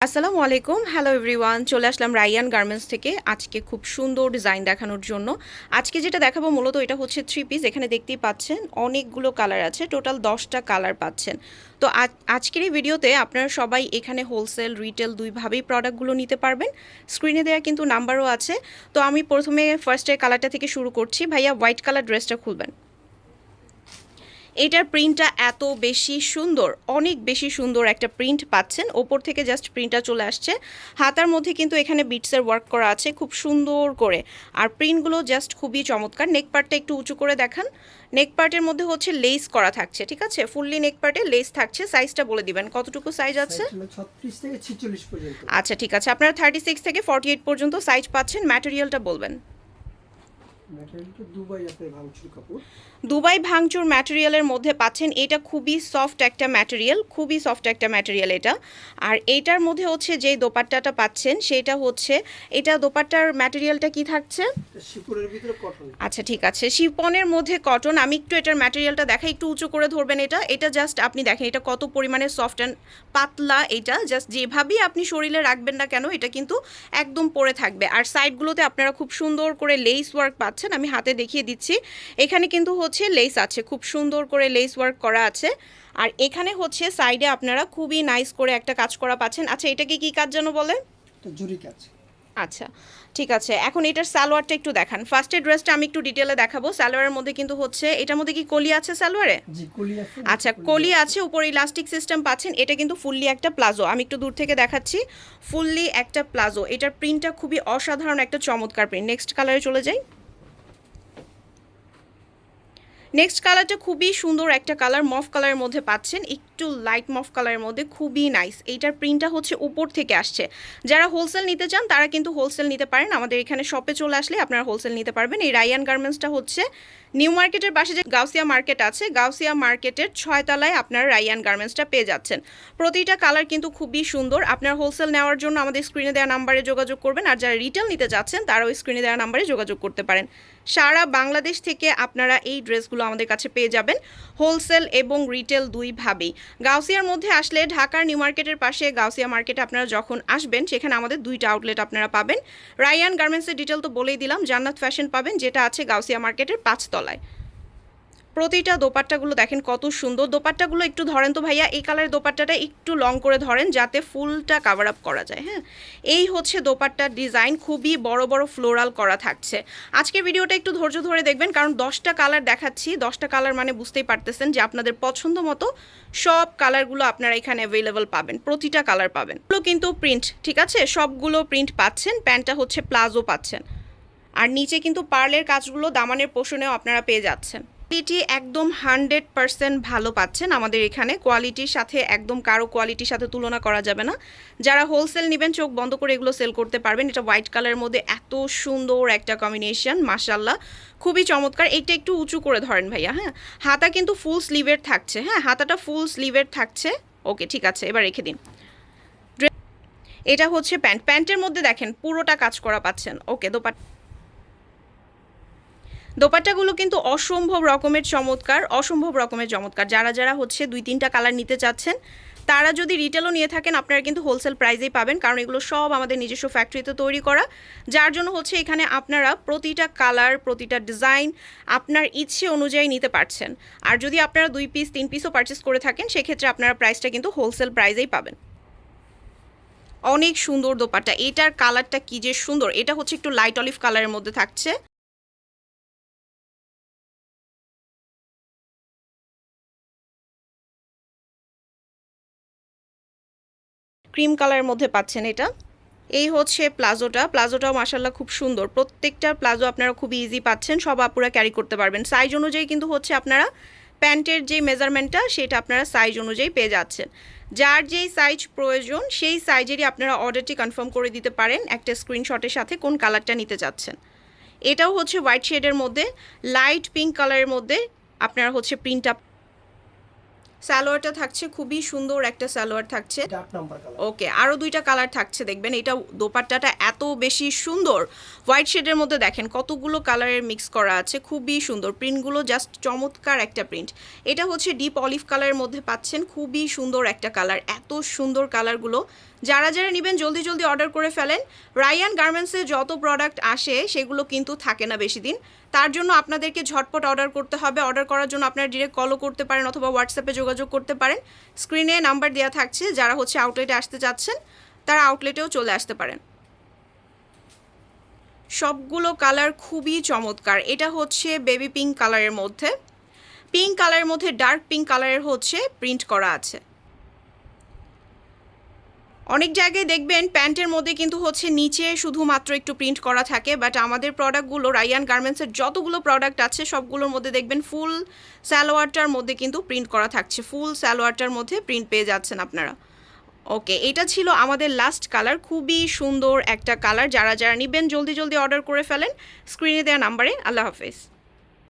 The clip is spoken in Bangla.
আসসালামু আলাইকুম, হ্যালো এভরিওয়ান। চলে আসলাম রাইয়ান গার্মেন্টস থেকে আজকে খুব সুন্দর ডিজাইন দেখানোর জন্য। আজকে যেটা দেখাবো মূলত এটা হচ্ছে থ্রি পিস। এখানে দেখতেই পাচ্ছেন অনেকগুলো কালার আছে, টোটাল 10টা কালার পাচ্ছেন। তো আজকের এই ভিডিওতে আপনারা সবাই এখানে হোলসেল রিটেল দুইভাবেই প্রোডাক্টগুলো নিতে পারবেন। স্ক্রিনে দেওয়া কিন্তু নাম্বারও আছে। তো আমি প্রথমে ফার্স্টের কালারটা থেকে শুরু করছি। ভাইয়া হোয়াইট কালার ড্রেসটা খুলবেন। এইটার প্রিন্টটা এত বেশি সুন্দর, অনেক বেশি সুন্দর একটা প্রিন্ট পাচ্ছেন। ওপর থেকে জাস্ট প্রিন্টটা চলে আসছে, হাতার মধ্যে কিন্তু এখানে বিটসের ওয়ার্ক করা আছে খুব সুন্দর করে। আর প্রিন্টগুলো জাস্ট খুবই চমৎকার। নেক পার্টটা একটু উঁচু করে দেখান। নেক পার্টের মধ্যে হচ্ছে লেস করা থাকছে, ঠিক আছে? ফুললি নেক পার্টে লেস থাকছে। সাইজটা বলে দিবেন, কতটুকু সাইজ আছে? 36 থেকে 46 পর্যন্ত। আচ্ছা ঠিক আছে, আপনারা 36 থেকে 48 পর্যন্ত সাইজ পাচ্ছেন। ম্যাটেরিয়ালটা বলবেন। ম্যাটেরিয়ালটা দুবাই আপনার ভাঙচুর কাপড়। দুবাই ভাঙচুর ম্যাটেরিয়ালের মধ্যে পাচ্ছেন। এটা খুবই সফট একটা ম্যাটেরিয়াল, খুবই সফট একটা ম্যাটেরিয়াল এটা। আর এইটার মধ্যে হচ্ছে যে দোপাট্টাটা পাচ্ছেন সেটা হচ্ছে, এটা দোপাট্টার ম্যাটেরিয়ালটা কি থাকছে? শিপনের ভিতরে কটন। আচ্ছা ঠিক আছে, শিপনের মধ্যে কটন। আমি একটু এটার ম্যাটেরিয়ালটা দেখাই, একটু উঁচু করে ধরবেন। এটা জাস্ট আপনি দেখেন এটা কত পরিমাণে সফট অ্যান্ড পাতলা। এটা জাস্ট যেভাবেই আপনি শরীরে রাখবেন না কেন এটা কিন্তু একদম পরে থাকবে। আর সাইডগুলোতে আপনারা খুব সুন্দর করে লেস ওয়ার্ক পাচ্ছেন। আমি হাতে দেখিয়ে দিচ্ছি, এখানে কিন্তু হচ্ছে লেস আছে, খুব সুন্দর করে লেস ওয়ার্ক করা আছে। আর এখানে হচ্ছে সাইডে আপনারা খুবই নাইস করে একটা কাজ করা পাচ্ছেন। আচ্ছা এটাকে কি কাজ যেন বলে? তো জরি কাজ। আচ্ছা ঠিক আছে, এখন এটার সালোয়ারটা একটু দেখান। ফার্স্টের ড্রেসটা আমি একটু ডিটেলে দেখাবো। সালোয়ারের মধ্যে কিন্তু হচ্ছে, এটার মধ্যে কি কলি আছে সালোয়ারে? জি কলি আছে। আচ্ছা কলি আছে, উপরে ইলাস্টিক সিস্টেম পাচ্ছেন। এটা কিন্তু ফুললি একটা প্লাজো, আমি একটু দূর থেকে দেখাচ্ছি। ফুললি একটা প্লাজো। এটার প্রিন্টটা খুবই অসাধারণ একটা চমৎকার প্রিন্ট। নেক্সট কালারে চলে যাই। নেক্সট কালারটা খুবই সুন্দর একটা কালার, মফ কালারের মধ্যে পাচ্ছেন, একটু লাইট মফ কালারের মধ্যে, খুবই নাইস। এইটার প্রিন্টটা হচ্ছে উপর থেকে আসছে। যারা হোলসেল নিতে চান তারা কিন্তু হোলসেল নিতে পারেন, আমাদের এখানে শপে চলে আসলে আপনারা হোলসেল নিতে পারবেন। এই রাইয়ান গার্মেন্টসটা হচ্ছে নিউ মার্কেটের পাশে যে গাউসিয়া মার্কেট আছে, গাউসিয়া মার্কেটের 6 তলায় আপনারা রাইয়ান গার্মেন্টসটা পেয়ে যাচ্ছেন। প্রতিটা কালার কিন্তু খুবই সুন্দর। আপনার হোলসেল নেওয়ার জন্য আমাদের স্ক্রিনে দেওয়া নাম্বারে যোগাযোগ করবেন, আর যারা রিটেল নিতে যাচ্ছেন তারাও স্ক্রিনে দেওয়া নাম্বারে যোগাযোগ করতে পারেন। সারা বাংলাদেশ থেকে আপনারা এই ড্রেসগুলো আমাদের কাছে পেয়ে যাবেন, হোলসেল এবং রিটেল দুইভাবেই। গাউসিয়ার মধ্যে আসলে ঢাকার নিউ মার্কেটের পাশে গাউসিয়া মার্কেটে আপনারা যখন আসবেন সেখানে আমাদের 2টা আউটলেট আপনারা পাবেন। রাইয়ান গার্মেন্টসের ডিটেল তো বলেই দিলাম। জান্নাত ফ্যাশন পাবেন যেটা আছে গাউসিয়া মার্কেটের 5 তলায়। প্রতিটা দোপাট্টাগুলো দেখেন কত সুন্দর। দোপাট্টাগুলো একটু ধরেন তো ভাইয়া, এই কালারের দোপাট্টাটা একটু লং করে ধরেন যাতে ফুলটা কাভার আপ করা যায়। হ্যাঁ, এই হচ্ছে দোপাট্টার ডিজাইন, খুবই বড় বড় ফ্লোরাল করা থাকছে। আজকে ভিডিওটা একটু ধৈর্য ধরে দেখবেন, কারণ 10টা কালার দেখাচ্ছি। 10টা কালার মানে বুঝতেই পারতেছেন যে আপনাদের পছন্দ মতো সব কালারগুলো আপনারা এখানে অ্যাভেলেবল পাবেন, প্রতিটা কালার পাবেন। এগুলো কিন্তু প্রিন্ট, ঠিক আছে? সবগুলো প্রিন্ট পাচ্ছেন। প্যান্টটা হচ্ছে প্লাজো পাচ্ছেন, আর নিচে কিন্তু পার্লের কাজগুলো দামানের পোষণেও আপনারা পেয়ে যাচ্ছেন। কোয়ালিটি একদম 100% ভালো পাচ্ছেন আমাদের এখানে। কোয়ালিটির সাথে একদম কারো কোয়ালিটির সাথে তুলনা করা যাবে না। যারা হোলসেল নেবেন চোখ বন্ধ করে এগুলো সেল করতে পারবেন। এটা হোয়াইট কালারের মধ্যে এত সুন্দর একটা কম্বিনেশন, মাশাল্লাহ খুবই চমৎকার। এইটা একটু উঁচু করে ধরেন ভাইয়া। হ্যাঁ, হাতা কিন্তু ফুল স্লিভের থাকছে। হ্যাঁ, হাতাটা ফুল স্লিভের থাকছে। ওকে ঠিক আছে, এবার রেখে দিন। এটা হচ্ছে প্যান্ট। প্যান্টের মধ্যে দেখেন পুরোটা কাজ করা পাচ্ছেন। ওকে, দোপাট্টাগুলো কিন্তু অসম্ভব রকমের চমৎকার, অসম্ভব রকমের চমৎকার। যারা যারা হচ্ছে 2-3টা কালার নিতে চাচ্ছেন তারা যদি রিটেলও নিয়ে থাকেন আপনারা কিন্তু হোলসেল প্রাইসেই পাবেন, কারণ এগুলো সব আমাদের নিজস্ব ফ্যাক্টরিতে তৈরি করা। যার জন্য হচ্ছে এখানে আপনারা প্রতিটা কালার, প্রতিটা ডিজাইন আপনার ইচ্ছে অনুযায়ী নিতে পারছেন। আর যদি আপনারা 2 পিস 3 পিসও পারচেস করে থাকেন সেক্ষেত্রে আপনারা প্রাইসটা কিন্তু হোলসেল প্রাইসেই পাবেন। অনেক সুন্দর দোপাট্টা, এটার কালারটা কি যে সুন্দর। এটা হচ্ছে একটু লাইট অলিভ কালারের মধ্যে থাকছে, ক্রিম কালারের মধ্যে পাচ্ছেন এটা। এই হচ্ছে প্লাজোটাও মাশাল্লাহ খুব সুন্দর। প্রত্যেকটা প্লাজো আপনারা খুবই ইজি পাচ্ছেন, সব আপুরা ক্যারি করতে পারবেন। সাইজ অনুযায়ী কিন্তু হচ্ছে আপনারা প্যান্টের যে মেজারমেন্টটা সেটা আপনারা সাইজ অনুযায়ী পেয়ে যাচ্ছেন। যার যেই সাইজ প্রয়োজন সেই সাইজেরই আপনারা অর্ডারটি কনফার্ম করে দিতে পারেন একটা স্ক্রিনশটের সাথে কোন কালারটা নিতে চাচ্ছেন। এটাও হচ্ছে হোয়াইট শেডের মধ্যে লাইট পিঙ্ক কালারের মধ্যে আপনারা হচ্ছে প্রিন্টটা। সালোয়ারটা থাকছে খুবই সুন্দর একটা সালোয়ার থাকছে। এটা 8 নাম্বার কালার। ওকে, আরও দুইটা কালার থাকছে দেখবেন। এটা দোপাট্টাটা এত বেশি সুন্দর, হোয়াইট শেডের মধ্যে দেখেন কতগুলো কালারের মিক্স করা আছে, খুবই সুন্দর। প্রিন্টগুলো জাস্ট চমৎকার একটা প্রিন্ট। এটা হচ্ছে ডিপ অলিভ কালারের মধ্যে পাচ্ছেন, খুবই সুন্দর একটা কালার। এত সুন্দর কালারগুলো, যারা যারা নেবেন জলদি জলদি অর্ডার করে ফেলেন। রায়ান গার্মেন্টসে যত প্রোডাক্ট আসে সেগুলো কিন্তু থাকে না বেশি দিন, তার জন্য আপনাদেরকে ঝটপট অর্ডার করতে হবে। অর্ডার করার জন্য আপনারা ডিরেক্ট কলও করতে পারেন অথবা হোয়াটসঅ্যাপে যোগাযোগ করতে পারেন। স্ক্রিনে নাম্বার দেওয়া থাকছে, যারা হচ্ছে আউটলেটে আসতে চাচ্ছেন তারা আউটলেটেও চলে আসতে পারেন। সবগুলো কালার খুবই চমৎকার। এটা হচ্ছে বেবি পিঙ্ক কালারের মধ্যে, পিঙ্ক কালারের মধ্যে ডার্ক পিঙ্ক কালারের হচ্ছে প্রিন্ট করা আছে। অনেক জায়গায় দেখবেন প্যান্টের মধ্যে কিন্তু হচ্ছে নিচে শুধুমাত্র একটু প্রিন্ট করা থাকে, বাট আমাদের প্রোডাক্টগুলো রায়ান গার্মেন্টসের যতগুলো প্রোডাক্ট আছে সবগুলোর মধ্যে দেখবেন ফুল সালোয়ারটার মধ্যে কিন্তু প্রিন্ট করা থাকছে, ফুল সালোয়ারটার মধ্যে প্রিন্ট পেয়ে যাচ্ছেন আপনারা। ওকে, এটা ছিল আমাদের লাস্ট কালার, খুবই সুন্দর একটা কালার। যারা যারা নেবেন জলদি জলদি অর্ডার করে ফেলেন স্ক্রিনে দেওয়া নাম্বারে। আল্লাহ হাফেজ।